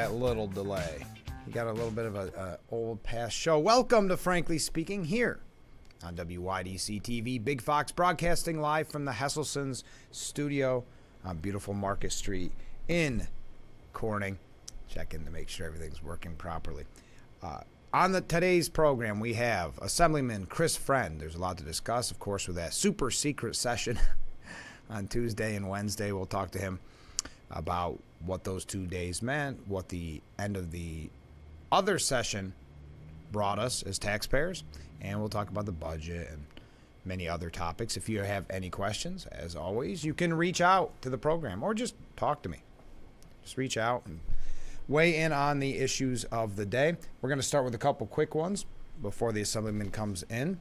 that little delay. You got a little bit of a old past show. Welcome to Frankly Speaking here on WYDC TV. Big Fox broadcasting live from the Hesselson's studio on beautiful Market Street in Corning. Checking to make sure everything's working properly. On today's program, we have Assemblyman Chris Friend. There's a lot to discuss, of course, with that super secret session on Tuesday and Wednesday. We'll talk to him about what those 2 days meant, what the end of the other session brought us as taxpayers, and we'll talk about the budget and many other topics. If you have any questions, as always, you can reach out to the program or just talk to me. Just reach out and weigh in on the issues of the day. We're going to start with a couple quick ones before the Assemblyman comes in.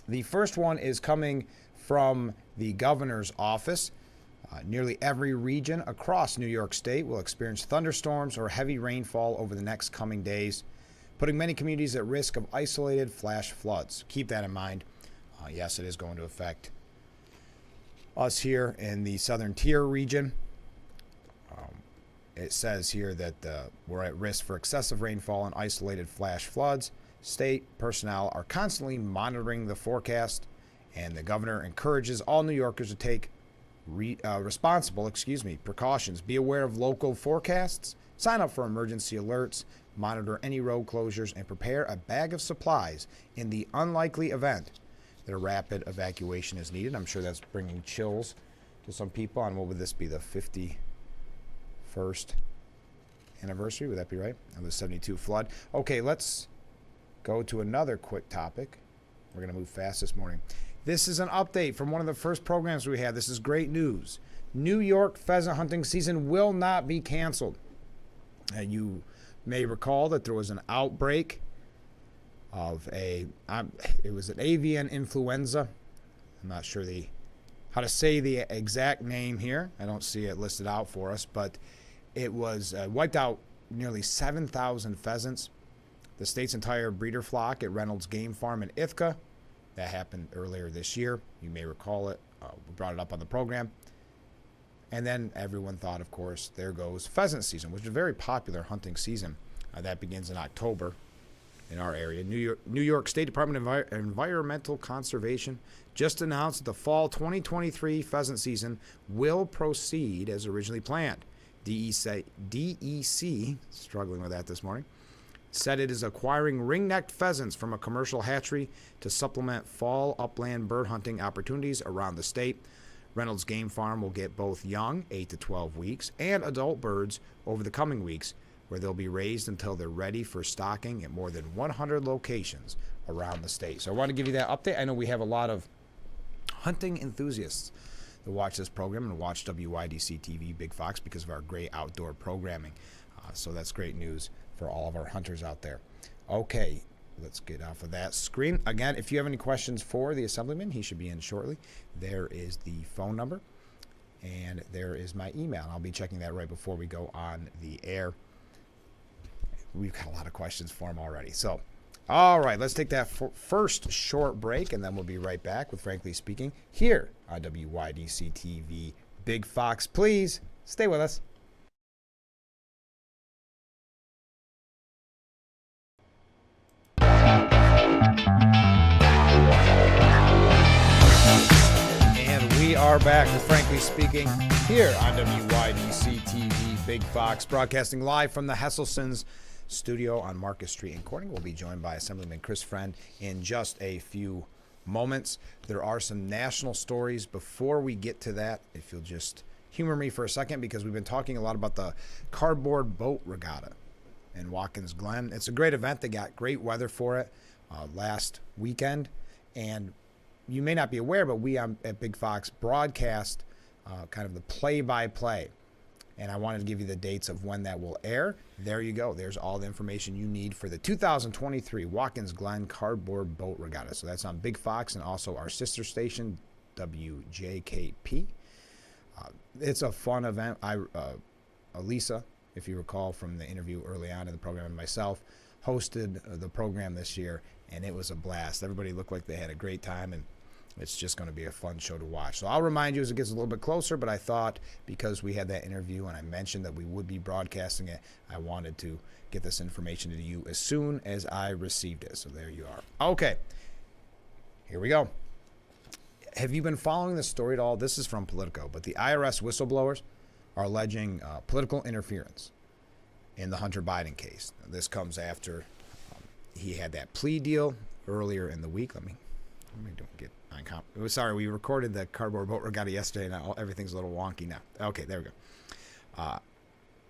The first one is coming from the governor's office. Nearly every region across New York State will experience thunderstorms or heavy rainfall over the next coming days, putting many communities at risk of isolated flash floods. Keep that in mind. Yes, it is going to affect us here in the southern tier region. It says here that we're at risk for excessive rainfall and isolated flash floods. State personnel are constantly monitoring the forecast, and the governor encourages all New Yorkers to take responsible precautions. Be aware of local forecasts, sign up for emergency alerts, monitor any road closures, and prepare a bag of supplies in the unlikely event that a rapid evacuation is needed. I'm sure that's bringing chills to some people on what would this be, the 51st anniversary? Would that be right? Of the 72 flood. Okay, let's go to another quick topic. We're going to move fast this morning. This is an update from one of the first programs we had. This is great news. New York pheasant hunting season will not be canceled. You may recall that there was an outbreak of it was an avian influenza. I'm not sure how to say the exact name here. I don't see it listed out for us, but it was wiped out nearly 7,000 pheasants. The state's entire breeder flock at Reynolds Game Farm in Ithaca. That happened earlier this year. You may recall it. We brought it up on the program. And then everyone thought, of course, there goes pheasant season, which is a very popular hunting season. That begins in October in our area. New York State Department of Environmental Conservation just announced that the fall 2023 pheasant season will proceed as originally planned. DEC, struggling with that this morning, said it is acquiring ring-necked pheasants from a commercial hatchery to supplement fall upland bird hunting opportunities around the state. Reynolds Game Farm will get both young, 8 to 12 weeks, and adult birds over the coming weeks, where they'll be raised until they're ready for stocking at more than 100 locations around the state. So I want to give you that update. I know we have a lot of hunting enthusiasts that watch this program and watch WYDC TV Big Fox because of our great outdoor programming. So that's great news for all of our hunters out there. Okay, let's get off of that screen. Again, if you have any questions for the Assemblyman, he should be in shortly. There is the phone number, and there is my email. I'll be checking that right before we go on the air. We've got a lot of questions for him already. So, all right, let's take that first short break, and then we'll be right back with Frankly Speaking here on WYDC TV Big Fox. Please stay with us. And we are back with Frankly Speaking here on WYDC TV Big Fox, broadcasting live from the Hesselson's studio on Market Street in Corning. We'll be joined by Assemblyman Chris Friend in just a few moments. There are some national stories. Before we get to that, if you'll just humor me for a second, because we've been talking a lot about the cardboard boat regatta in Watkins Glen. It's a great event. They got great weather for it last weekend, and you may not be aware, but we at Big Fox broadcast kind of the play-by-play, and I wanted to give you the dates of when that will air. There you go. There's all the information you need for the 2023 Watkins Glen Cardboard Boat Regatta. So that's on Big Fox and also our sister station, WJKP. It's a fun event. Elisa, if you recall from the interview early on in the program, and myself hosted the program this year, and it was a blast. Everybody looked like they had a great time, and it's just going to be a fun show to watch. So I'll remind you as it gets a little bit closer, but I thought because we had that interview and I mentioned that we would be broadcasting it, I wanted to get this information to you as soon as I received it. So there you are. Okay, here we go. Have you been following this story at all? This is from Politico, but the IRS whistleblowers are alleging political interference in the Hunter Biden case. Now, this comes after he had that plea deal earlier in the week. Let me don't get on. Sorry, we recorded the Cardboard Boat Regatta yesterday. Now everything's a little wonky now. Okay, there we go.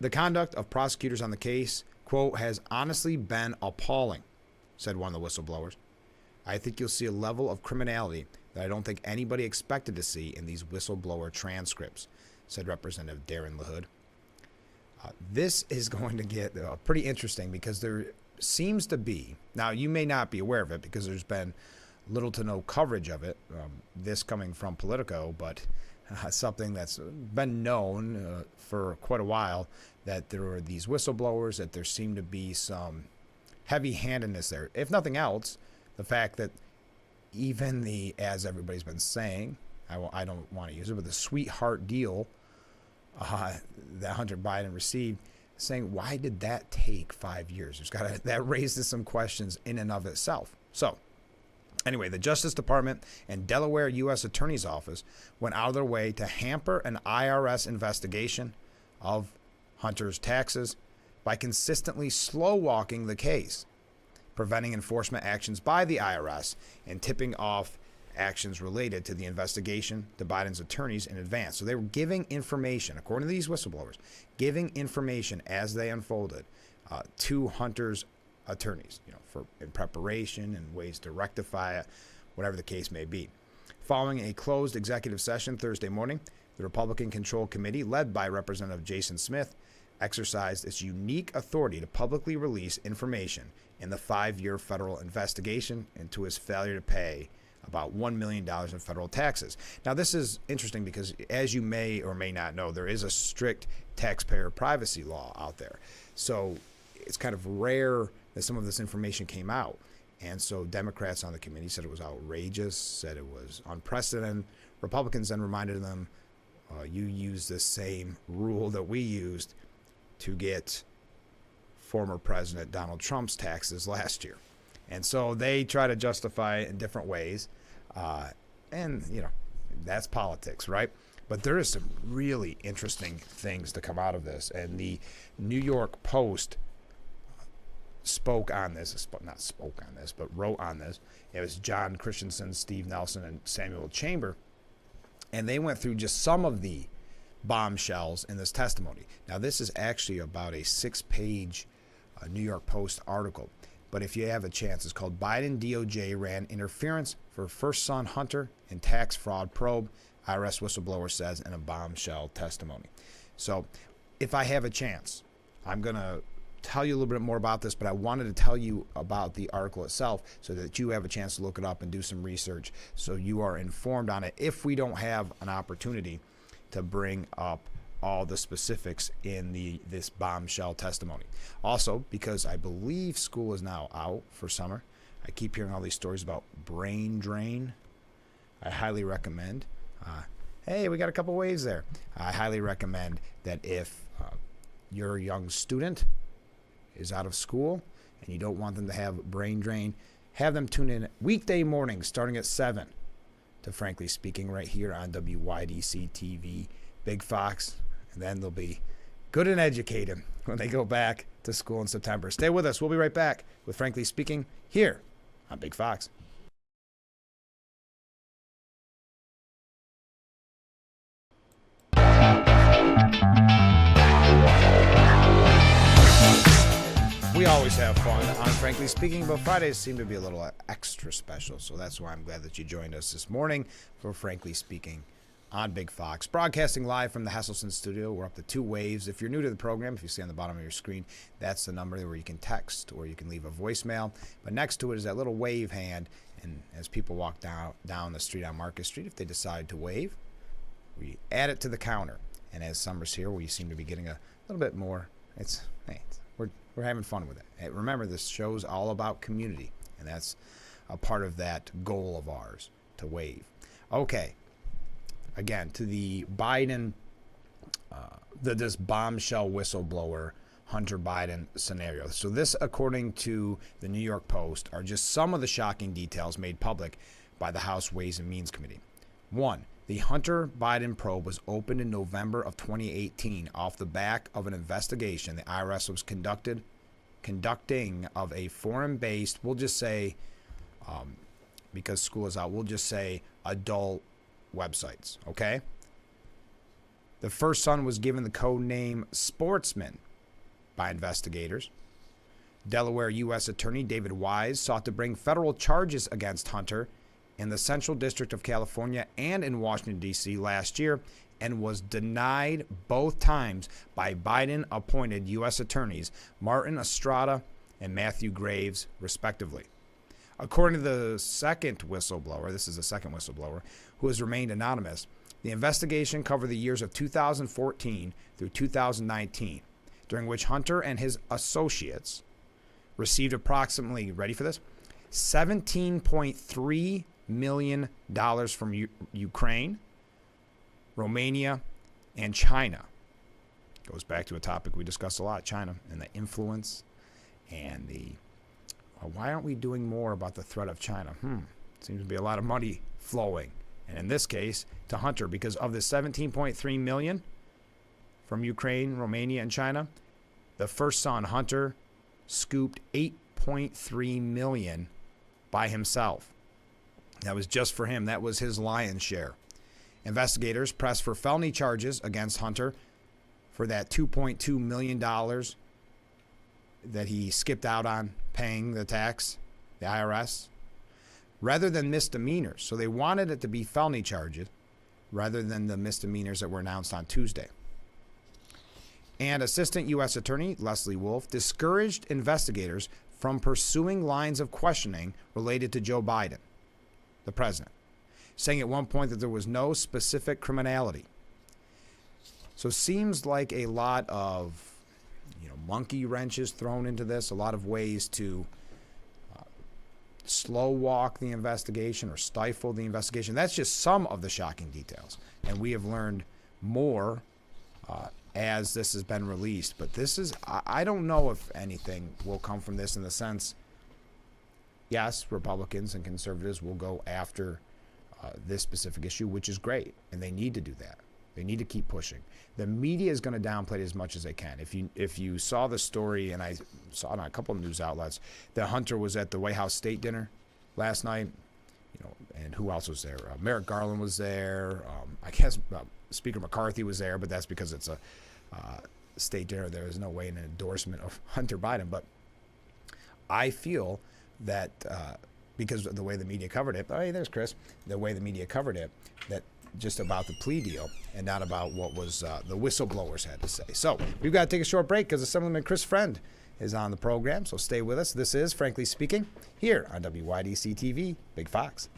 The conduct of prosecutors on the case, quote, has honestly been appalling, said one of the whistleblowers. I think you'll see a level of criminality that I don't think anybody expected to see in these whistleblower transcripts, said Representative Darren LaHood. This is going to get pretty interesting because there seems to be, now you may not be aware of it because there's been little to no coverage of it, this coming from Politico, but something that's been known for quite a while, that there are these whistleblowers, that there seem to be some heavy-handedness there. If nothing else, the fact that even the, as everybody's been saying, I don't want to use it, but the sweetheart deal that Hunter Biden received, saying, why did that take 5 years? That raises some questions in and of itself. So, anyway, the Justice Department and Delaware U.S. Attorney's Office went out of their way to hamper an IRS investigation of Hunter's taxes by consistently slow-walking the case, preventing enforcement actions by the IRS and tipping off actions related to the investigation to Biden's attorneys in advance. So they were giving information, according to these whistleblowers, giving information as they unfolded to Hunter's attorneys, in preparation and ways to rectify it, whatever the case may be. Following a closed executive session Thursday morning, the Republican-controlled committee, led by Representative Jason Smith, exercised its unique authority to publicly release information in the 5-year federal investigation into his failure to pay about $1 million in federal taxes. Now, this is interesting because, as you may or may not know, there is a strict taxpayer privacy law out there. So it's kind of rare that some of this information came out. And so Democrats on the committee said it was outrageous, said it was unprecedented. Republicans then reminded them, you used the same rule that we used to get former President Donald Trump's taxes last year. And so they try to justify it in different ways. And, that's politics, right? But there is some really interesting things to come out of this. And the New York Post wrote on this. It was John Christensen, Steve Nelson, and Samuel Chamber. And they went through just some of the bombshells in this testimony. Now, this is actually about a 6-page New York Post article. But if you have a chance, it's called Biden DOJ Ran Interference for First Son Hunter in Tax Fraud Probe, IRS Whistleblower Says in a Bombshell Testimony. So if I have a chance, I'm going to tell you a little bit more about this, but I wanted to tell you about the article itself so that you have a chance to look it up and do some research so you are informed on it if we don't have an opportunity to bring up all the specifics in this bombshell testimony. Also, because I believe school is now out for summer, I keep hearing all these stories about brain drain. I highly recommend, hey, we got a couple ways there. I highly recommend that if your young student is out of school and you don't want them to have brain drain, have them tune in weekday mornings starting at 7 to Frankly Speaking right here on WYDC TV, Big Fox. And then they'll be good and educated when they go back to school in September. Stay with us. We'll be right back with Frankly Speaking here on Big Fox. We always have fun on Frankly Speaking, but Fridays seem to be a little extra special. So that's why I'm glad that you joined us this morning for Frankly Speaking on Big Fox, broadcasting live from the Hesselson studio. We're up to 2 waves. If you're new to the program, if you see on the bottom of your screen, that's the number where you can text or you can leave a voicemail. But next to it is that little wave hand, and as people walk down the street on Market Street, if they decide to wave, we add it to the counter. And as summer's here, we seem to be getting a little bit more. We're having fun with it. And remember, this show's all about community, and that's a part of that goal of ours, to wave. Okay. Again, to the Biden, this bombshell whistleblower Hunter Biden scenario. So this, according to the New York Post, are just some of the shocking details made public by the House Ways and Means Committee. 1. The Hunter Biden probe was opened in November of 2018 off the back of an investigation the IRS was conducting of a foreign-based, we'll just say, because school is out, we'll just say adult websites, okay? The first son was given the code name Sportsman by investigators. Delaware U.S. Attorney David Wise sought to bring federal charges against Hunter in the Central District of California and in Washington, D.C. last year, and was denied both times by Biden-appointed U.S. attorneys Martin Estrada and Matthew Graves, respectively. According to the second whistleblower, this is the second whistleblower, who has remained anonymous, the investigation covered the years of 2014 through 2019, during which Hunter and his associates received approximately, ready for this, $17.3 million from Ukraine, Romania, and China. Goes back to a topic we discussed a lot, China, and the influence and the, why aren't we doing more about the threat of China? Seems to be a lot of money flowing. And in this case, to Hunter, because of the $17.3 million from Ukraine, Romania, and China, the first son, Hunter, scooped $8.3 million by himself. That was just for him. That was his lion's share. Investigators pressed for felony charges against Hunter for that $2.2 million that he skipped out on paying the tax, the IRS, rather than misdemeanors. So they wanted it to be felony charges rather than the misdemeanors that were announced on Tuesday. And Assistant U.S. Attorney Leslie Wolf discouraged investigators from pursuing lines of questioning related to Joe Biden, the president, saying at one point that there was no specific criminality. So seems like a lot of, monkey wrenches thrown into this, a lot of ways to slow walk the investigation or stifle the investigation. That's just some of the shocking details. And we have learned more as this has been released. But this is, I don't know if anything will come from this in the sense, yes, Republicans and conservatives will go after this specific issue, which is great. And they need to do that. They need to keep pushing. The media is going to downplay it as much as they can. If you saw the story, and I saw it on a couple of news outlets, that Hunter was at the White House State Dinner last night, and who else was there? Merrick Garland was there. I guess Speaker McCarthy was there, but that's because it's a state dinner. There is no way an endorsement of Hunter Biden. But I feel that because of the way the media covered it, hey, there's Chris, the way the media covered it, that just about the plea deal and not about what was the whistleblowers had to say. So we've got to take a short break because Assemblyman Chris Friend is on the program. So stay with us. This is Frankly Speaking here on WYDC TV, Big Fox.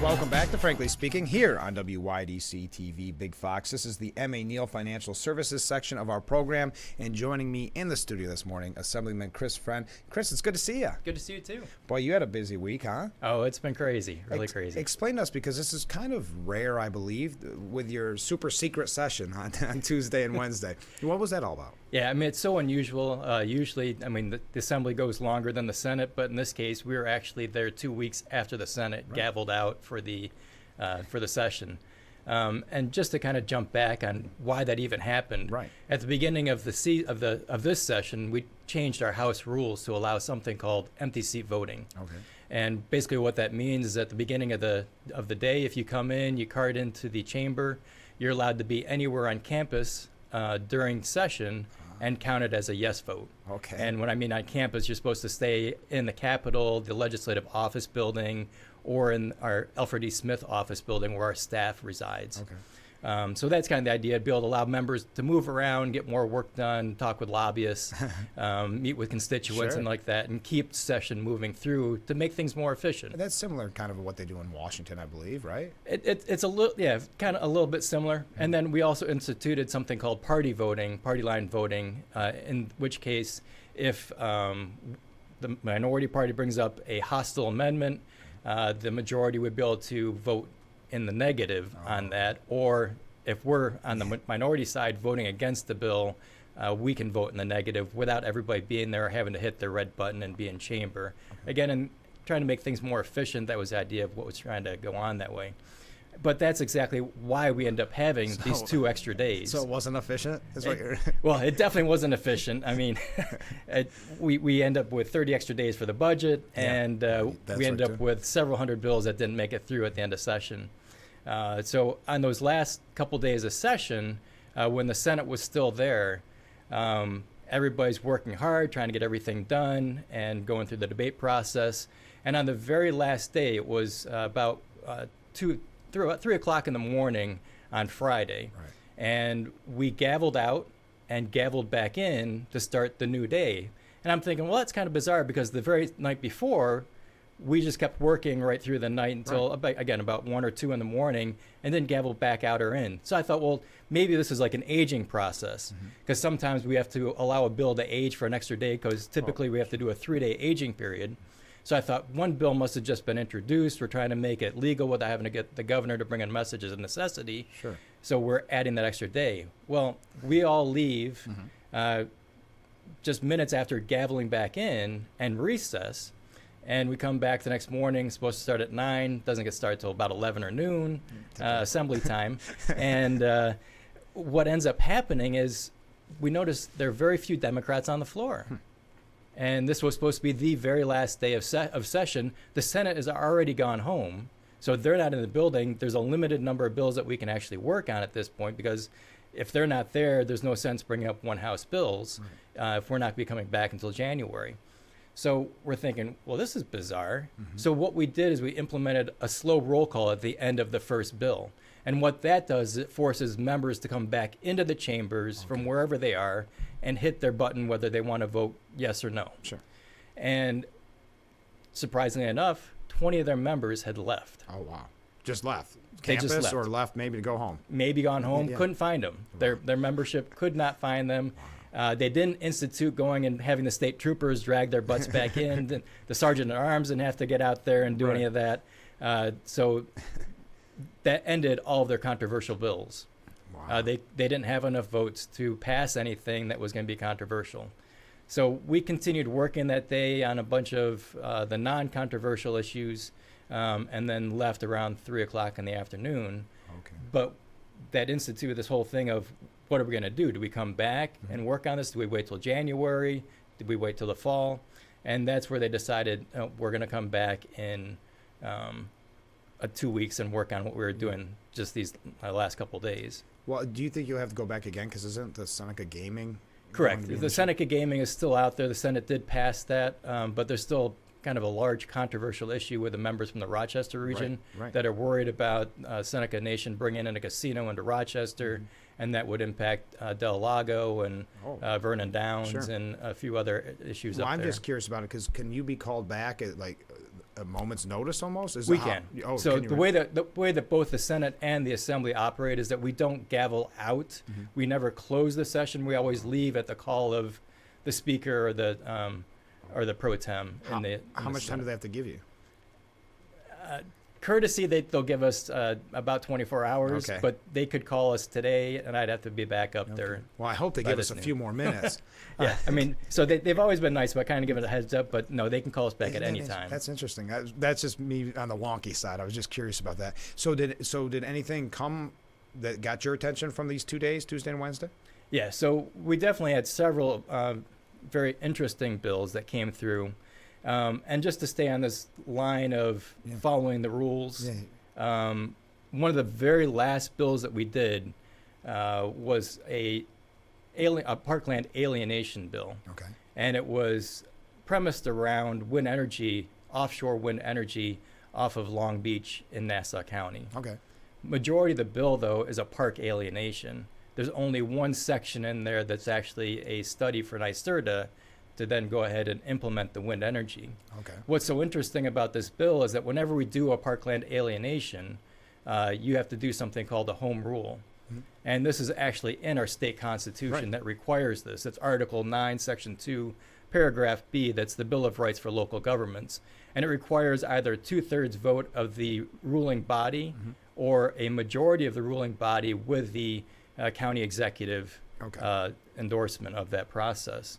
Welcome back to Frankly Speaking here on WYDC TV Big Fox. This is the M.A. Neal Financial Services section of our program. And joining me in the studio this morning, Assemblyman Chris Friend. Chris, it's good to see you. Good to see you too. Boy, you had a busy week, huh? Oh, it's been crazy. Really crazy. Explain to us, because this is kind of rare, I believe, with your super secret session on Tuesday and Wednesday. What was that all about? Yeah, it's so unusual. Usually, the Assembly goes longer than the Senate, but in this case, we were actually there 2 weeks after the Senate gavelled out for the session. And just to kind of jump back on why that even happened. Right. At the beginning of this session, we changed our House rules to allow something called empty seat voting. Okay. And basically, what that means is at the beginning of the day, if you come in, you card into the chamber, you're allowed to be anywhere on campus during session and counted as a yes vote. Okay. And when I mean on campus, you're supposed to stay in the Capitol, the Legislative Office Building, or in our Alfred E. Smith office building where our staff resides. Okay. So that's kind of the idea, to be able to allow members to move around, get more work done, talk with lobbyists, meet with constituents Sure. and like that, and keep session moving through to make things more efficient. That's similar kind of what they do in Washington, I believe, right? It's a little, yeah, kind of a little bit similar. And then we also instituted something called party voting, party line voting, in which case if the minority party brings up a hostile amendment, the majority would be able to vote in the negative on that, or if we're on the minority side voting against the bill, we can vote in the negative without everybody being there, having to hit the red button and be in chamber. Again, and trying to make things more efficient, that was the idea of what was trying to go on that way. But that's exactly why we end up having these 2 extra days. So it wasn't efficient? Is what you're Well, it definitely wasn't efficient. I mean, we end up with 30 extra days for the budget, and that's we end right, up too. with several hundred bills that didn't make it through at the end of session. So on those last couple days of session, when the Senate was still there, everybody's working hard, trying to get everything done and going through the debate process. And on the very last day, it was about 3 o'clock in the morning on Friday. Right. And we gavelled out and gavelled back in to start the new day. And I'm thinking, well, that's kind of bizarre, because the very night before, we just kept working right through the night until, about 1 or 2 in the morning, and then gavelled back out or in. So I thought, well, maybe this is like an aging process, because sometimes we have to allow a bill to age for an extra day, because typically we have to do a 3-day aging period. So I thought one bill must have just been introduced. We're trying to make it legal without having to get the governor to bring in messages of necessity. Sure. So we're adding that extra day. Well, we all leave just minutes after gaveling back in and recess. And we come back the next morning, supposed to start at 9, doesn't get started till about 11 or noon, assembly time. And what ends up happening is we notice there are very few Democrats on the floor. And this was supposed to be the very last day of session. The Senate has already gone home, so they're not in the building. There's a limited number of bills that we can actually work on at this point, because if they're not there, there's no sense bringing up one House bills if we're not going to be coming back until January. So we're thinking, well, this is bizarre. So what we did is we implemented a slow roll call at the end of the first bill. And what that does is it forces members to come back into the chambers from wherever they are and hit their button whether they want to vote yes or no. Sure. And surprisingly enough, 20 of their members had left. Oh, wow. Just left. They Campus just left. or left maybe to go home? Maybe gone home, Yeah. couldn't find them. Their membership could not find them. They didn't institute going and having the state troopers drag their butts back in. The sergeant at arms didn't have to get out there and do any of that. So that ended all of their controversial bills. Wow. They didn't have enough votes to pass anything that was going to be controversial. So we continued working that day on a bunch of the non-controversial issues, and then left around 3 o'clock in the afternoon. Okay. But that instituted this whole thing of, what are we going to do? Do we come back and work on this? Do we wait till January? Did we wait till the fall? And that's where they decided we're going to come back in 2 weeks and work on what we were doing just these last couple days. Well, do you think you'll have to go back again? Because isn't the Seneca Gaming? Correct. going to be an The issue? Seneca Gaming is still out there. The Senate did pass that, but there's still kind of a large controversial issue with the members from the Rochester region right. that are worried about Seneca Nation bringing in a casino into Rochester, and that would impact Del Lago and Vernon Downs Sure. and a few other issues Well, up I'm there. just curious about it, because can you be called back at like a moment's notice almost? Is We it how- can. Oh, So can you the way that both the Senate and the Assembly operate is that we don't gavel out. We never close the session. We always leave at the call of the Speaker or the pro tem. How much time do they have to give you? Courtesy, they'll give us about 24 hours, Okay. but they could call us today, and I'd have to be back up there. Well, I hope they by give us this a noon. few more minutes. Yeah, I mean, so they've always been nice about kind of giving a heads up, but no, they can call us back at any time. That's interesting. That's just me on the wonky side. I was just curious about that. So did anything come that got your attention from these 2 days, Tuesday and Wednesday? Yeah, so we definitely had several very interesting bills that came through. And just to stay on this line of following the rules, one of the very last bills that we did was a parkland alienation bill. Okay. And it was premised around wind energy, offshore wind energy off of Long Beach in Nassau County. Okay. Majority of the bill, though, is a park alienation. There's only one section in there that's actually a study for NYSERDA to then go ahead and implement the wind energy. Okay. What's so interesting about this bill is that whenever we do a parkland alienation, you have to do something called a home rule. And this is actually in our state constitution that requires this. It's Article 9, Section 2, Paragraph B. That's the Bill of Rights for Local Governments. And it requires either a 2/3 vote of the ruling body or a majority of the ruling body with the county executive endorsement of that process.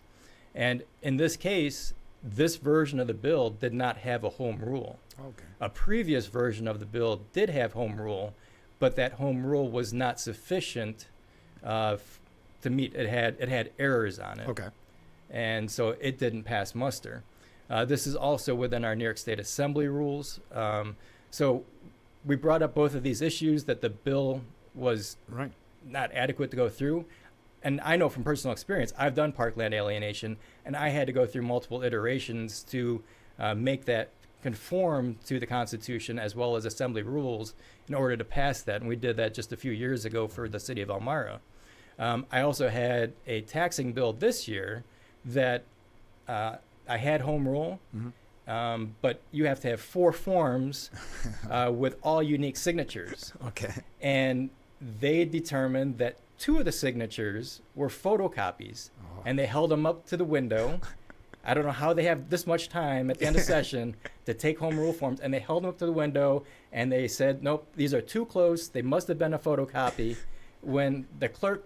And in this case, this version of the bill did not have a home rule. Okay. A previous version of the bill did have home rule, but that home rule was not sufficient to meet. It had errors on it. Okay. And so it didn't pass muster. This is also within our New York State Assembly rules. So we brought up both of these issues, that the bill was not adequate to go through. And I know from personal experience, I've done parkland alienation, and I had to go through multiple iterations to make that conform to the Constitution as well as Assembly rules in order to pass that. And we did that just a few years ago for the city of Elmira. I also had a taxing bill this year that I had home rule, but you have to have 4 forms with all unique signatures. Okay. And they determined that 2 of the signatures were photocopies, and they held them up to the window. I don't know how they have this much time at the end of session to take home rule forms, and they held them up to the window, and they said, nope, these are too close. They must have been a photocopy, when the clerk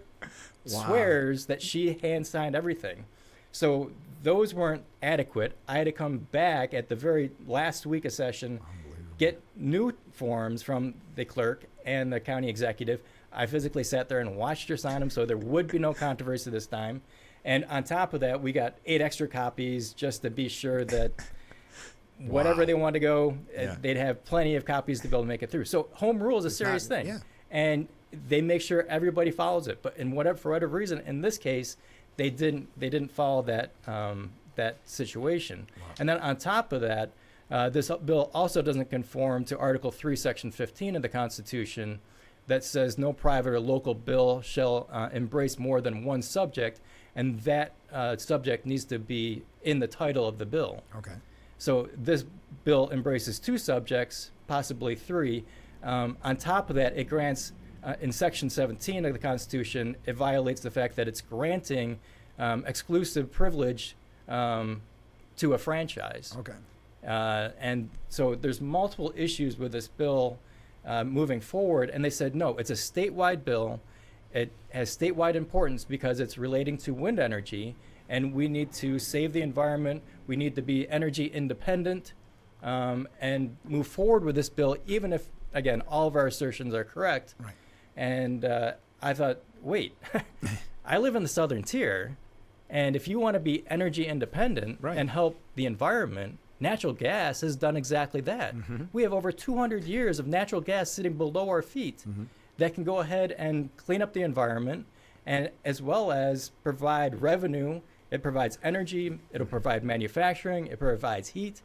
swears that she hand-signed everything. So those weren't adequate. I had to come back at the very last week of session, get new forms from the clerk and the county executive. I physically sat there and watched her sign them, so there would be no controversy this time. And on top of that, we got 8 extra copies just to be sure that whatever they wanted to go, they'd have plenty of copies to be able to make it through. So home rule is a serious thing. Yeah. And they make sure everybody follows it. But for whatever reason, in this case, they didn't follow that that situation. Wow. And then on top of that, this bill also doesn't conform to Article 3, Section 15 of the Constitution, that says no private or local bill shall embrace more than one subject, and that subject needs to be in the title of the bill. Okay. So this bill embraces 2 subjects, possibly 3. On top of that, it grants, in Section 17 of the Constitution, it violates the fact that it's granting exclusive privilege to a franchise. Okay. And so there's multiple issues with this bill moving forward, and they said, no, it's a statewide bill. It has statewide importance because it's relating to wind energy, and we need to save the environment. We need to be energy independent and move forward with this bill, even if, again, all of our assertions are correct. Right. And I thought, wait, I live in the southern tier, and if you want to be energy independent and help the environment, natural gas has done exactly that. We have over 200 years of natural gas sitting below our feet that can go ahead and clean up the environment, and as well as provide revenue. It provides energy, it'll provide manufacturing, it provides heat,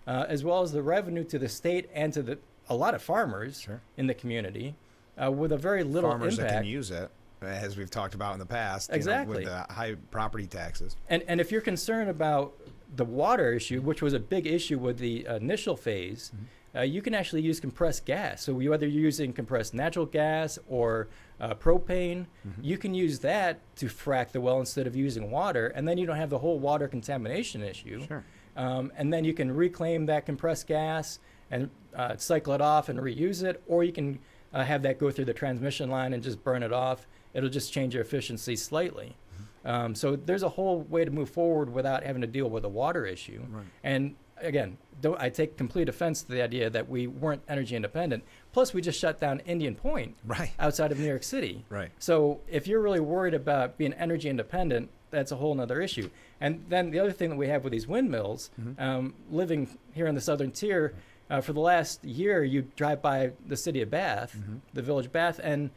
as well as the revenue to the state and to a lot of farmers in the community with a very little farmers impact. that can use it, as we've talked about in the past, Exactly. with the high property taxes. And if you're concerned about the water issue, which was a big issue with the initial phase, you can actually use compressed gas. So whether you're using compressed natural gas or propane, you can use that to frack the well instead of using water, and then you don't have the whole water contamination issue. Sure. And then you can reclaim that compressed gas and cycle it off and reuse it, or you can have that go through the transmission line and just burn it off. It'll just change your efficiency slightly. So there's a whole way to move forward without having to deal with a water issue. Right. And again, I take complete offense to the idea that we weren't energy independent. Plus, we just shut down Indian Point outside of New York City. Right. So if you're really worried about being energy independent, that's a whole nother issue. And then the other thing that we have with these windmills, living here in the southern tier, for the last year, you drive by the city of Bath, the village of Bath, and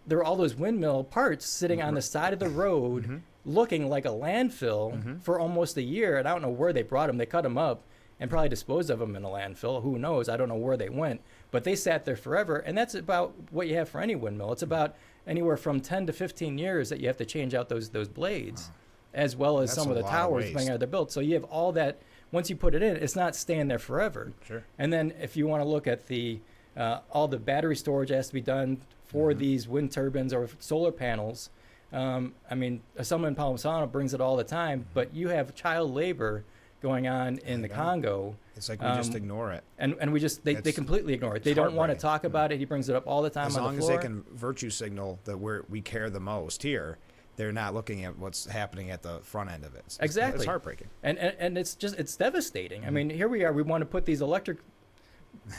there are all those windmill parts sitting on the side of the road looking like a landfill for almost a year. And I don't know where they brought them. They cut them up and probably disposed of them in a landfill. Who knows? I don't know where they went, but they sat there forever. And that's about what you have for any windmill. It's about anywhere from 10 to 15 years that you have to change out those blades, as well as That's some of a the lot of towers waste. depending on how they're built. So you have all that. Once you put it in, it's not staying there forever. Sure. And then if you want to look at the all the battery storage has to be done for these wind turbines or solar panels. I mean, someone in Palo Santo brings it all the time, but you have child labor going on in the Congo. It's like we just ignore it. And we just, they It's- completely ignore it. They it's don't want to heartbreaking. talk about it. He brings it up all the time As on long the as floor. they can virtue signal that we care the most here, they're not looking at what's happening at the front end of it. Exactly. It's heartbreaking. And it's just, it's devastating. I mean, here we are, we want to put these electric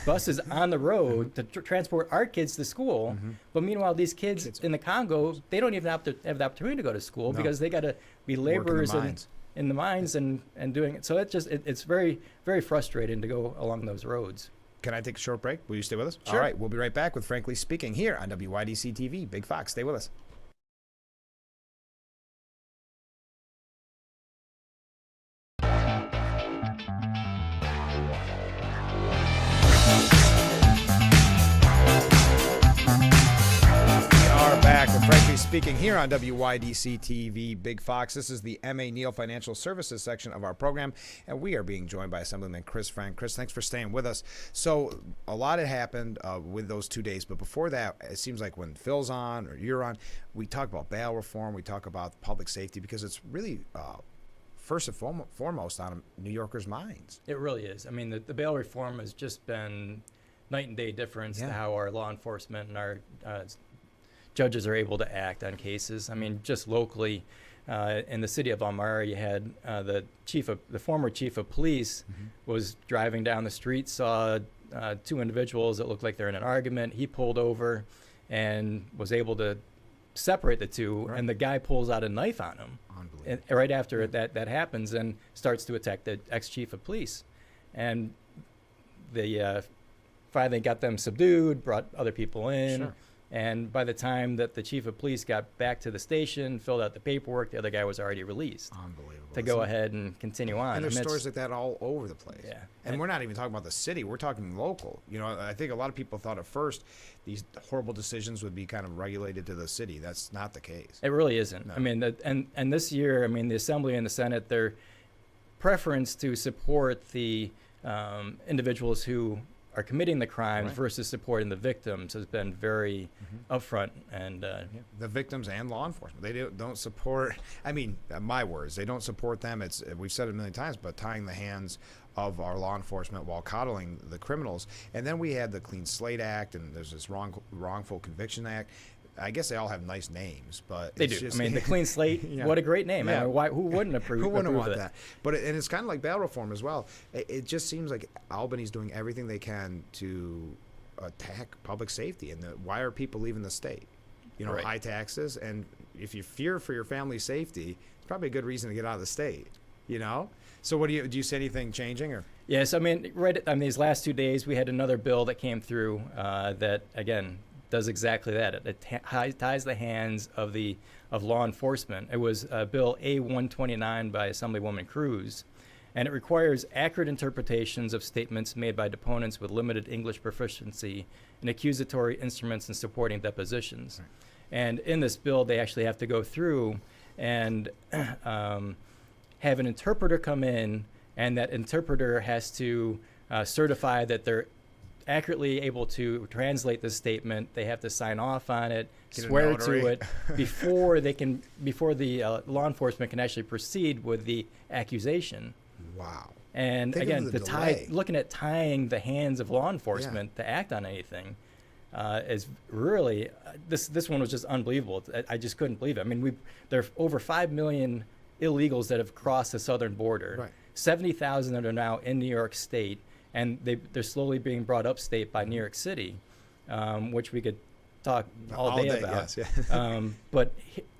buses on the road to transport our kids to school. But meanwhile, these kids in the Congo, they don't even have the opportunity to go to school No. because they got to be Work in the laborers mines. in the mines and doing it. So it's very, very frustrating to go along those roads. Can I take a short break? Will you stay with us? Sure. All right, we'll be right back with Frankly Speaking here on WYDC TV. Big Fox, stay with us. We are back with Frankly Speaking here on WYDC TV Big Fox. This is the M.A. Neal Financial Services section of our program, and we are being joined by Assemblyman Chris Frank. Chris, thanks for staying with us. So a lot had happened with those 2 days, but before that, it seems like when Phil's on or you're on, we talk about bail reform, we talk about public safety, because it's really first and foremost on New Yorkers' minds. It really is. I mean, the bail reform has just been night and day difference to Yeah. how our law enforcement and our judges are able to act on cases. I mean, just locally, in the city of Elmira, you had the former chief of police was driving down the street, saw two individuals that looked like they're in an argument. He pulled over and was able to separate the two, Right. and the guy pulls out a knife on him. Unbelievable. And right after that happens, and starts to attack the ex-chief of police. And they finally got them subdued, brought other people in. Sure. And by the time that the chief of police got back to the station, filled out the paperwork, the other guy was already released Unbelievable. to go ahead and continue on. And there's it's- stories like that all over the place. Yeah. And we're not even talking about the city. We're talking local. You know, I think a lot of people thought at first these horrible decisions would be kind of regulated to the city. That's not the case. It really isn't. No. I mean, and this year, I mean, the Assembly and the Senate, their preference to support the individuals who are committing the crimes Right. versus supporting the victims has been very upfront. And The victims and law enforcement, they don't support, I mean, my words, they don't support them. It's, we've said it a million times, but tying the hands of our law enforcement while coddling the criminals. And then we had the Clean Slate Act, and there's this wrongful conviction act. I guess they all have nice names, but they it's do. just- I mean, the Clean Slate, Yeah. what a great name. Yeah. I mean, who wouldn't approve, Who wouldn't approve want of it? that? But and it's kind of like bail reform as well. It just seems like Albany's doing everything they can to attack public safety. And why are people leaving the state? You know, Right. high taxes, and if you fear for your family's safety, it's probably a good reason to get out of the state. You know. So what do you see anything changing or? Yes, I mean, these last 2 days, we had another bill that came through that, again, does exactly that. It ties the hands of law enforcement. It was Bill A-129 by Assemblywoman Cruz, and it requires accurate interpretations of statements made by deponents with limited English proficiency in accusatory instruments and supporting depositions. Right. And in this bill, they actually have to go through and have an interpreter come in, and that interpreter has to certify that they're accurately able to translate the statement. They have to sign off on it, Get a swear notary. to it before the law enforcement can actually proceed with the accusation. Wow. And Think of again, the delay. looking at tying the hands of law enforcement to act on anything is really this one was just unbelievable. I just couldn't believe it. I mean, there are over 5 million illegals that have crossed the southern border. Right. 70,000 that are now in New York State, and they're slowly being brought upstate by New York City, which we could talk all day about. Yes, yeah. But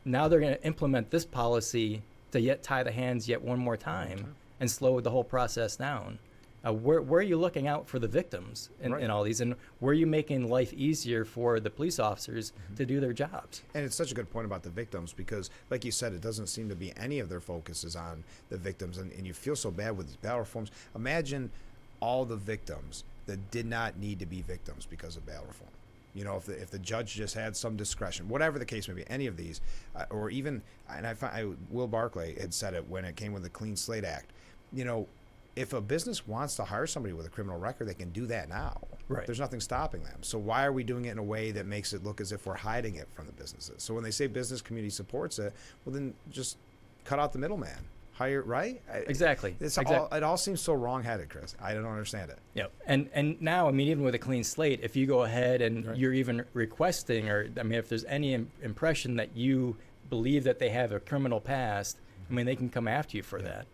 now they're going to implement this policy to yet tie the hands yet one more time and slow the whole process down. where are you looking out for the victims in all these, and where are you making life easier for the police officers to do their jobs? And it's such a good point about the victims because, like you said, it doesn't seem to be any of their focus is on the victims, and you feel so bad with these bail reforms. Imagine all the victims that did not need to be victims because of bail reform. You know, if the judge just had some discretion, whatever the case may be, any of these, or even, and Will Barclay had said it when it came with the Clean Slate Act, you know, if a business wants to hire somebody with a criminal record, they can do that now. Right. There's nothing stopping them. So why are we doing it in a way that makes it look as if we're hiding it from the businesses? So when they say business community supports it, well, then just cut out the middleman. Hire, right? Exactly. It all seems so wrong-headed, Chris. I don't understand it. Yep. And now, I mean, even with a clean slate, if you go ahead and you're even requesting, or I mean, if there's any impression that you believe that they have a criminal past, I mean, they can come after you for that.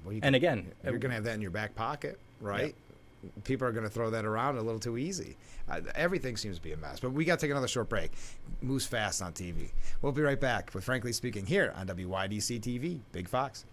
Well, and again, you're going to have that in your back pocket, right? Yep. People are going to throw that around a little too easy. Everything seems to be a mess. But we got to take another short break. Moves fast on TV. We'll be right back with Frankly Speaking here on WYDC TV, Big Fox.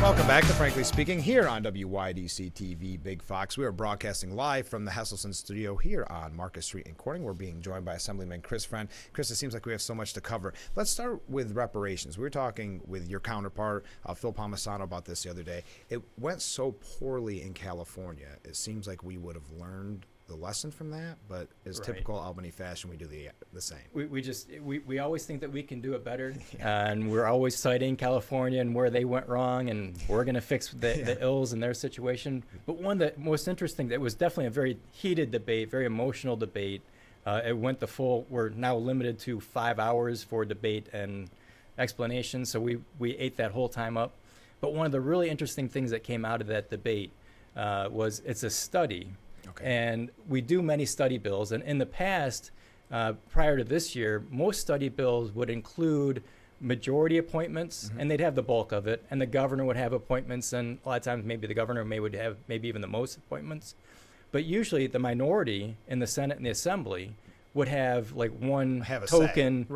Welcome back to Frankly Speaking here on WYDC TV Big Fox. We are broadcasting live from the Hesselson studio here on Marcus Street in Corning. We're being joined by Assemblyman Chris Friend. Chris, it seems like we have so much to cover. Let's start with reparations. We were talking with your counterpart, Phil Palmisano, about this the other day. It went so poorly in California. It seems like we would have learned the lesson from that, but as typical Albany fashion, we do the same. We always think that we can do it better, and we're always citing California and where they went wrong, and we're going to fix the ills in their situation. But one that most interesting, that was definitely a very heated debate, very emotional debate. It went the full. We're now limited to 5 hours for debate and explanation, so we ate that whole time up. But one of the really interesting things that came out of that debate was it's a study. Okay. And we do many study bills. And in the past, prior to this year, most study bills would include majority appointments, and they'd have the bulk of it. And the governor would have appointments, and a lot of times maybe the governor would have maybe even the most appointments. But usually the minority in the Senate and the Assembly would have like one token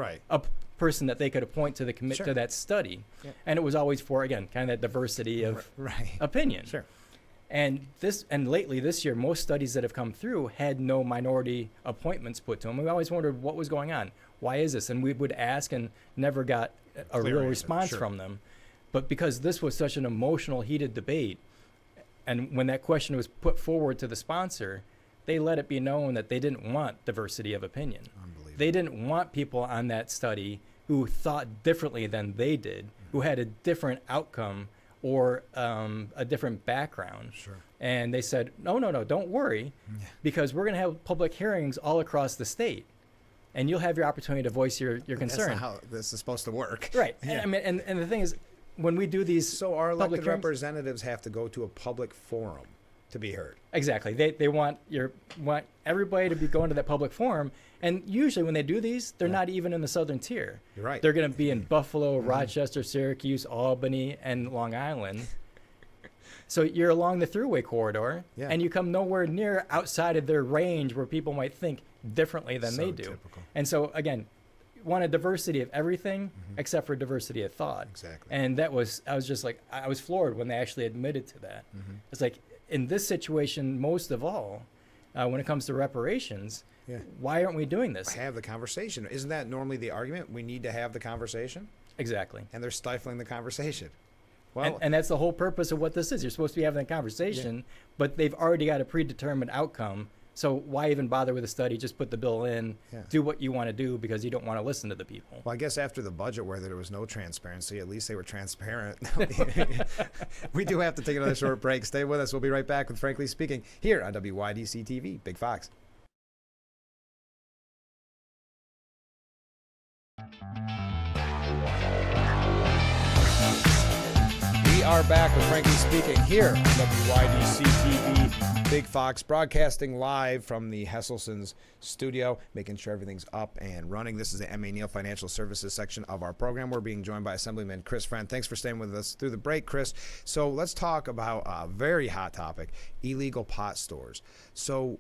person that they could appoint to the to that study. Yeah. And it was always for, again, kind of that diversity of opinion. Sure. And lately this year, most studies that have come through had no minority appointments put to them. We always wondered what was going on. Why is this? And we would ask and never got a real response from them. But because this was such an emotional, heated debate, and when that question was put forward to the sponsor, they let it be known that they didn't want diversity of opinion. They didn't want people on that study who thought differently than they did, who had a different outcome or a different background. Sure. And they said, no, don't worry, because we're going to have public hearings all across the state, and you'll have your opportunity to voice your concern. That's not how this is supposed to work. Right. Yeah. I mean, and the thing is, when we do these So our elected public representatives have to go to a public forum to be heard. Exactly. They want everybody to be going to that public forum. And usually when they do these, they're not even in the southern tier. You're right. They're going to be in Buffalo, Rochester, Syracuse, Albany, and Long Island. So you're along the thruway corridor, and you come nowhere near outside of their range where people might think differently than they do. Typical. And so, again, want a diversity of everything except for diversity of thought. Exactly. And I was just like, I was floored when they actually admitted to that. It's like, in this situation, most of all, when it comes to reparations, why aren't we doing this? Have the conversation. Isn't that normally the argument? We need to have the conversation? Exactly. And they're stifling the conversation. Well, and that's the whole purpose of what this is. You're supposed to be having a conversation, but they've already got a predetermined outcome. So why even bother with a study? Just put the bill in, do what you want to do because you don't want to listen to the people. Well, I guess after the budget where there was no transparency, at least they were transparent. We do have to take another short break. Stay with us. We'll be right back with Frankly Speaking here on WYDC TV, Big Fox. We are back with Frankly Speaking here on WYDC TV, Big Fox, broadcasting live from the Hesselson's studio, making sure everything's up and running. This is the M.A. Neal Financial Services section of our program. We're being joined by Assemblyman Chris Friend. Thanks for staying with us through the break, Chris. So let's talk about a very hot topic, illegal pot stores. So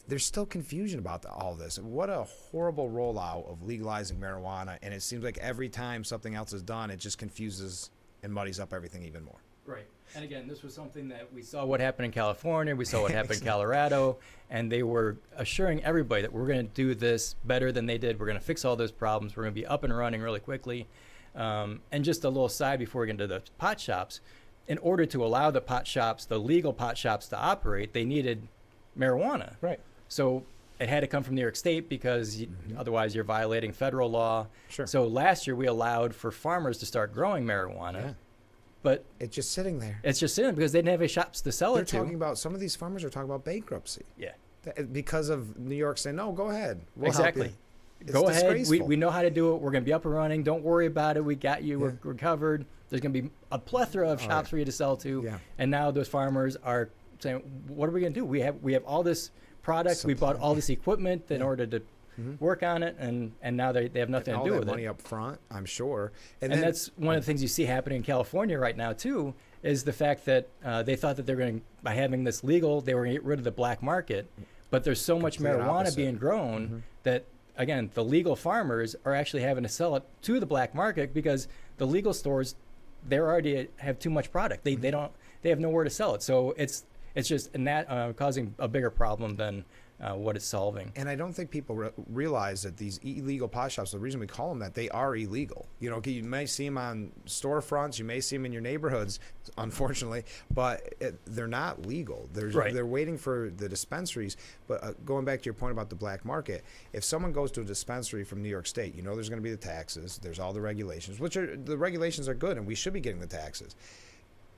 there's still confusion about all this. What a horrible rollout of legalizing marijuana, and it seems like every time something else is done, it just confuses and muddies up everything even more. Right. And again, this was something that we saw what happened in California, we saw what happened in Colorado, and they were assuring everybody that we're going to do this better than they did. We're going to fix all those problems. We're going to be up and running really quickly. And just a little side before we get into the pot shops, in order to allow the pot shops, the legal pot shops to operate, they needed marijuana. Right. So it had to come from New York State because otherwise you're violating federal law. Sure. So last year we allowed for farmers to start growing marijuana. Yeah. But It's just sitting there. it's just in because they didn't have any shops to sell They're it to. talking about, some of these farmers are talking about bankruptcy Yeah, because of New York saying, no, go ahead. We'll exactly. help you. It's Go ahead. We disgraceful. know how to do it. We're going to be up and running. Don't worry about it. We got you. Yeah. We're covered. There's going to be a plethora of All shops right. for you to sell to. Yeah. And now those farmers are saying, what are we going to do? We have all this product. We bought all this equipment in order to work on it. And now they have nothing all to do that with money it. up front, I'm sure. And then, that's one of the things you see happening in California right now, too, is the fact that they thought that they were going to, by having this legal, they were going to get rid of the black market. But there's so much Complete marijuana opposite. being grown that, again, the legal farmers are actually having to sell it to the black market because the legal stores, they already have too much product. They have nowhere to sell it. So it's just causing a bigger problem than what it's solving. And I don't think people realize that these illegal pot shops, the reason we call them that, they are illegal. You know, you may see them on storefronts, you may see them in your neighborhoods, unfortunately, but they're not legal. Right. They're waiting for the dispensaries. But going back to your point about the black market, if someone goes to a dispensary from New York State, you know there's going to be the taxes, there's all the regulations, the regulations are good, and we should be getting the taxes.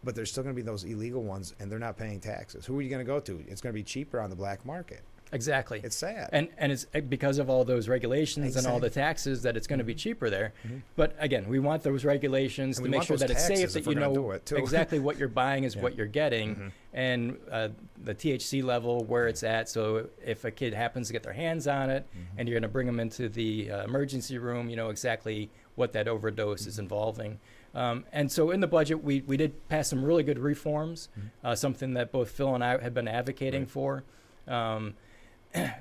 But there's still going to be those illegal ones, and they're not paying taxes. Who are you going to go to? It's going to be cheaper on the black market. Exactly. It's sad. And it's because of all those regulations and all the taxes that it's going to be cheaper there. But again, we want those regulations And to we make want sure those that it's safe, taxes that if you we're gonna know do it, too. exactly what you're buying is what you're getting, and the THC level where it's at. So if a kid happens to get their hands on it, and you're going to bring them into the emergency room, you know exactly what that overdose is involving. And so in the budget, we did pass some really good reforms, something that both Phil and I have been advocating for.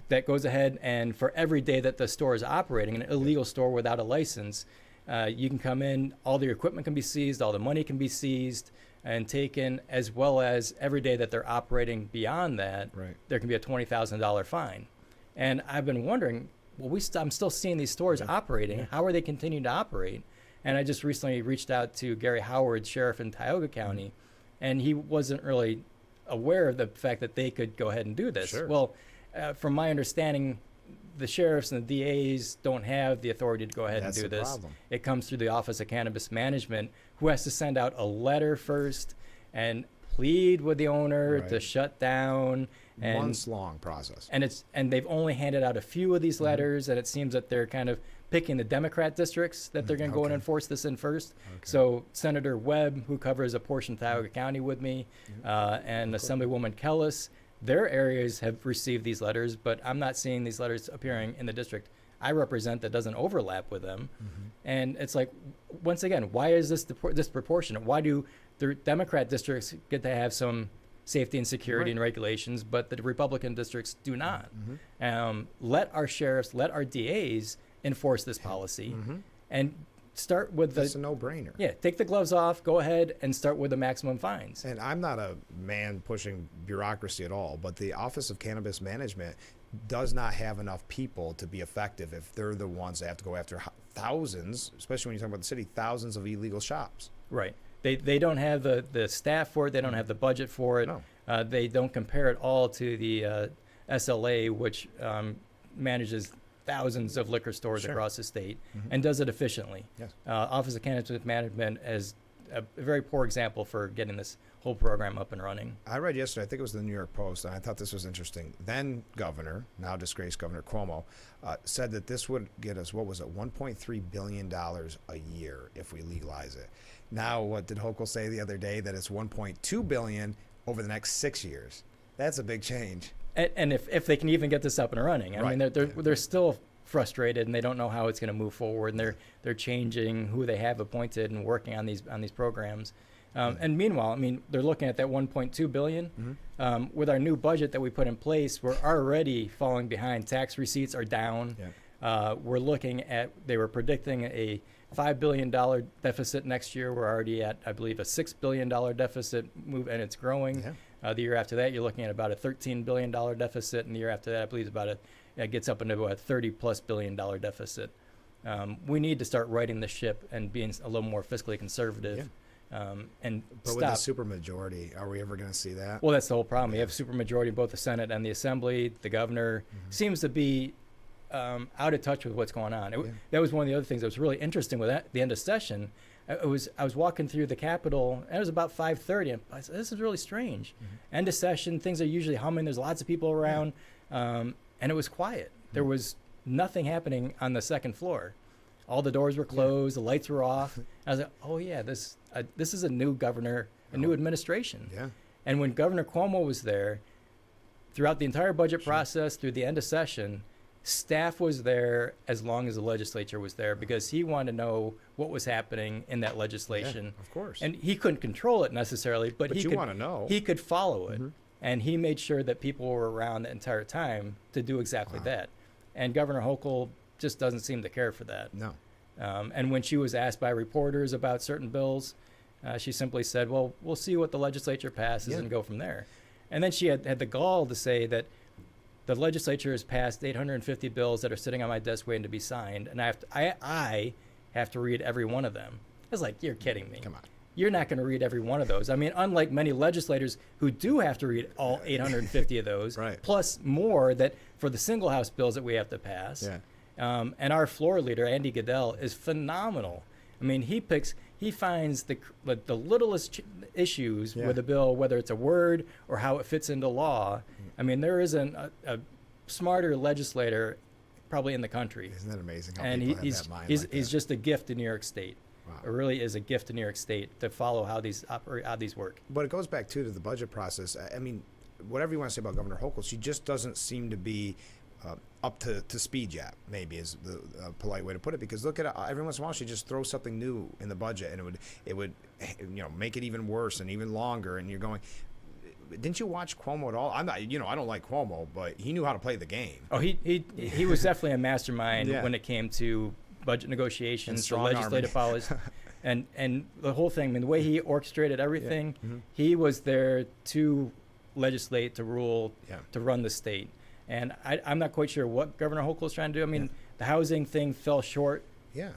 That goes ahead and for every day that the store is operating, an illegal store without a license, you can come in, all the equipment can be seized, all the money can be seized and taken, as well as every day that they're operating beyond that, there can be a $20,000 fine. And I've been wondering, well, I'm still seeing these stores operating. How are they continuing to operate? And I just recently reached out to Gary Howard, sheriff in Tioga County, and he wasn't really aware of the fact that they could go ahead and do this. Sure. Well, from my understanding, the sheriffs and the DAs don't have the authority to go ahead That's and do the this. problem. It comes through the Office of Cannabis Management, who has to send out a letter first and plead with the owner to Right. shut down. And Months-long process. and they've only handed out a few of these letters, and it seems that they're kind of picking the Democrat districts that they're going to go and Okay. enforce this in first. So Senator Webb, who covers a portion of Tioga County with me, and Assemblywoman Kellis, their areas have received these letters, but I'm not seeing these letters appearing in the district I represent that doesn't overlap with them. And it's like, once again, why is this disproportionate? Why do the Democrat districts get to have some safety and security and regulations, but the Republican districts do not? Let our sheriffs, let our DAs enforce this policy, and start with That's a no-brainer. take the gloves off, go ahead and start with the maximum fines. And I'm not a man pushing bureaucracy at all, but the Office of Cannabis Management does not have enough people to be effective if they're the ones that have to go after thousands, especially when you talk about the city, thousands of illegal shops. Right. They don't have the staff for it. They don't have the budget for it. No. They don't compare it all to the SLA, which manages thousands of liquor stores Sure. across the state and does it efficiently. Yes. Office of Cannabis Management is a very poor example for getting this whole program up and running. I read yesterday, I think it was the New York Post, and I thought this was interesting. Then Governor, now disgraced Governor Cuomo, said that this would get us, $1.3 billion a year if we legalize it. Now, what did Hochul say the other day? That it's $1.2 billion over the next 6 years. That's a big change. And if they can even get this up and running, I mean, they're still frustrated and they don't know how it's going to move forward, and they're changing who they have appointed and working on these programs. And meanwhile, I mean, they're looking at that 1.2 billion. With our new budget that we put in place, we're already falling behind. Tax receipts are down. We're looking at, they were predicting a $5 billion deficit next year. We're already at, I believe, a $6 billion deficit move, and it's growing. The year after that, you're looking at about a $13 billion deficit, and the year after that, I believe, it gets up into about a $30+ billion deficit. We need to start righting the ship and being a little more fiscally conservative. And but with the supermajority, are we ever going to see that? Well, that's the whole problem. We have supermajority in both the Senate and the Assembly. The governor seems to be out of touch with what's going on. That was one of the other things that was really interesting with the end of session. I was walking through the Capitol, and it was about 5:30, and I said, this is really strange. End of session, things are usually humming. There's lots of people around, and it was quiet. There was nothing happening on the second floor. All the doors were closed, the lights were off. I was like, oh yeah, this is a new governor, a new administration. And when Governor Cuomo was there, throughout the entire budget process, through the end of session, staff was there as long as the legislature was there, because he wanted to know what was happening in that legislation. Of course. And he couldn't control it necessarily, but he want to know. He could follow it. And he made sure that people were around the entire time to do exactly that. And Governor Hochul just doesn't seem to care for that. No. And when she was asked by reporters about certain bills, she simply said, well, we'll see what the legislature passes and go from there. And then she had the gall to say that the legislature has passed 850 bills that are sitting on my desk waiting to be signed, and I have to read every one of them. I was like, you're kidding me. Come on. You're not going to read every one of those. I mean, unlike many legislators who do have to read all 850 of those, plus more that for the single house bills that we have to pass. And our floor leader, Andy Goodell, is phenomenal. I mean, he finds the littlest issues with a bill, whether it's a word or how it fits into law. I mean, there isn't a smarter legislator probably in the country. Isn't that amazing how and people have that mind he's like that? just a gift to New York State. It really is a gift to New York State to follow how these work. But it goes back to the budget process. I mean, whatever you want to say about Governor Hochul, she just doesn't seem to be up to speed yet, maybe is the polite way to put it, because look at it, every once in a while she just throws something new in the budget, and it would make it even worse and even longer, and you're going, didn't you watch Cuomo at all? I'm not, I don't like Cuomo, but he knew how to play the game. Oh, he was definitely a mastermind when it came to budget negotiations, the legislative policy, and the whole thing. I mean, the way he orchestrated everything, he was there to legislate, to rule, to run the state. And I'm not quite sure what Governor Hochul is trying to do. I mean, the housing thing fell short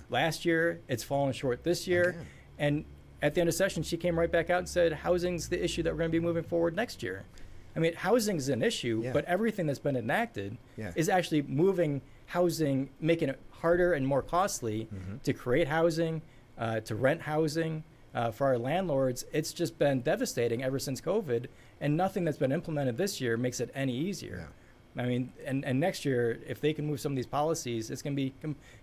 last year. It's fallen short this year. Again. And at the end of session, she came right back out and said, housing's the issue that we're going to be moving forward next year. I mean, housing's an issue, but everything that's been enacted is actually moving housing, making it harder and more costly to create housing, to rent housing. For our landlords, it's just been devastating ever since COVID, and nothing that's been implemented this year makes it any easier. I mean, and next year, if they can move some of these policies, it's going to be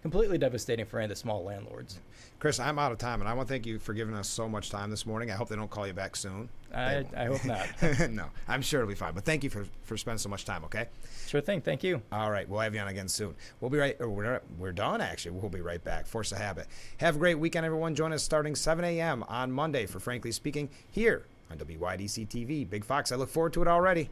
completely devastating for any of the small landlords. Chris, I'm out of time, and I want to thank you for giving us so much time this morning. I hope they don't call you back soon. I hope not. No, I'm sure it'll be fine. But thank you for spending so much time, okay? Sure thing. Thank you. All right. We'll have you on again soon. We'll be right. We're done, actually. We'll be right back. Force a habit. Have a great weekend, everyone. Join us starting 7 a.m. on Monday for Frankly Speaking here on WYDC TV. Big Fox, I look forward to it already.